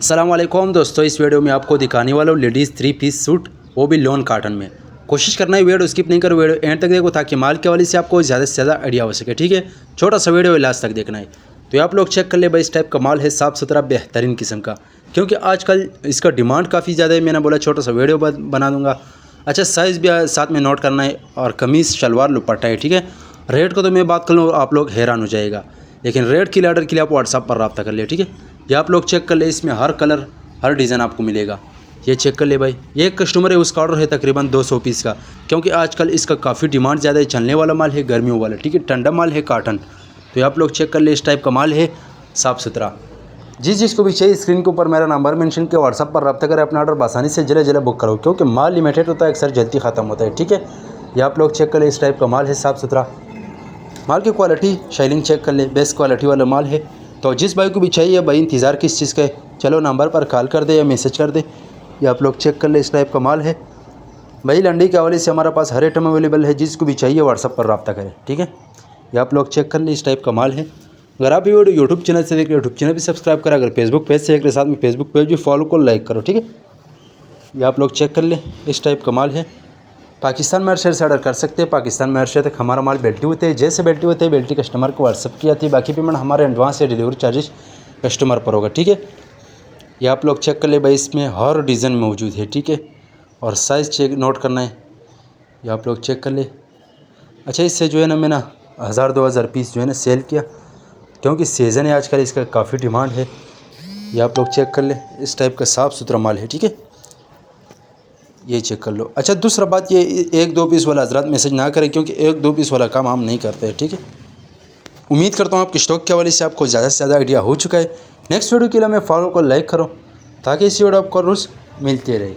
अस्सलाम वालेकुम दोस्तों, इस वीडियो में आपको दिखाने वाला हूँ लेडीज़ 3 पीस सूट, वो भी लॉन कॉटन में। कोशिश करना है वीडियो स्किप नहीं करो, वीडियो एंड तक देखो ताकि माल के वाले से आपको ज़्यादा से ज़्यादा आइडिया हो सके। ठीक है, छोटा सा वीडियो लास्ट तक देखना है। तो आप लोग चेक कर ले भाई, इस टाइप का माल है, साफ़ सुथरा बेहतरीन किस्म का, क्योंकि आजकल इसका डिमांड काफ़ी ज़्यादा है। मैंने बोला छोटा सा वीडियो बना दूँगा। अच्छा, साइज़ भी साथ में नोट करना है, और कमीज़ शलवार दुपट्टा है। ठीक है, रेट को तो मैं बात कर लूँ आप लोग हैरान हो जाएगा, लेकिन रेट के लिए ऑर्डर के लिए आप व्हाट्सअप पर रब्ता कर ले। ठीक है, ये आप लोग चेक कर ले, इसमें हर कलर हर डिज़ाइन आपको मिलेगा। ये चेक कर ले भाई, ये एक कस्टमर है, उसका ऑर्डर है तकरीबन 200 पीस का, क्योंकि आजकल इसका काफ़ी डिमांड ज़्यादा है। चलने वाला माल है, गर्मियों वाला। ठीक है, ठंडा माल है, कॉटन। तो ये आप लोग चेक कर ले, इस टाइप का माल है, साफ़ सुथरा। जिसको भी चाहिए स्क्रीन के ऊपर मेरा नंबर मेंशन किया, व्हाट्सअप पर रब्ता करें, अपना ऑर्डर आसानी से जल्द बुक करो, क्योंकि माल लिमिटेड होता है, अक्सर जल्दी ख़त्म होता है। ठीक है, ये आप लोग चेक कर ले, इस टाइप का माल है, साफ़ सुथरा। माल की क्वालिटी शाइनिंग चेक कर ले, बेस्ट क्वालिटी वाला माल है। तो जिस भाई को भी चाहिए भाई, इंतज़ार किस चीज़ का है, चलो नंबर पर कॉल कर दे या मैसेज कर दे। ये आप लोग चेक कर ले, इस टाइप का माल है भाई। लंडी के हवाले से हमारे पास हर आइटम अवेलेबल है, जिसको भी चाहिए व्हाट्सअप पर रब्ता करें। ठीक है, ये आप लोग चेक कर ले, इस टाइप का माल है। अगर आप ये वीडियो यूट्यूब चैनल से देख रहे हो, यूट्यूब चैनल भी सब्सक्राइब करें। अगर फेसबुक पेज से देख रहे साथ में फेसबुक पेज भी फॉलो को लाइक करो। ठीक है, ये आप लोग चेक कर ले, इस टाइप का माल है। पाकिस्तान में हर शहर से ऑर्डर कर सकते हैं। पाकिस्तान में हर शहर तक हमारा माल बेल्टी होते हैं। जैसे बेल्टी होते हैं, बेल्टी कस्टमर को व्हाट्सअप की जाती है। बाकी पेमेंट हमारे एडवांस या डिलीवरी चार्जेस कस्टमर पर होगा। ठीक है, ये आप लोग चेक कर ले भाई, इसमें हर डिज़ाइन मौजूद है। ठीक है, और साइज़ चेक नोट करना है, ये आप लोग चेक कर ले। अच्छा, इससे जो है ना, मैंने 1000-2000 पीस जो है ना सेल किया, क्योंकि सीज़न है आजकल, इसका काफ़ी डिमांड है। ये आप लोग चेक कर ले, इस टाइप का साफ़ सुथरा माल है। ठीक है, ये चेक कर लो। अच्छा, दूसरा बात, ये 1-2 पीस वाला हजरात मैसेज ना करें, क्योंकि 1-2 पीस वाला काम हम नहीं करते हैं। ठीक है, उम्मीद करता हूँ आपके स्टॉक के हवाले से आपको ज़्यादा से ज़्यादा आइडिया हो चुका है। नेक्स्ट वीडियो के लिए मैं फॉलो को लाइक करो, ताकि इसी वीडियो आपको रोज़ मिलती रहे।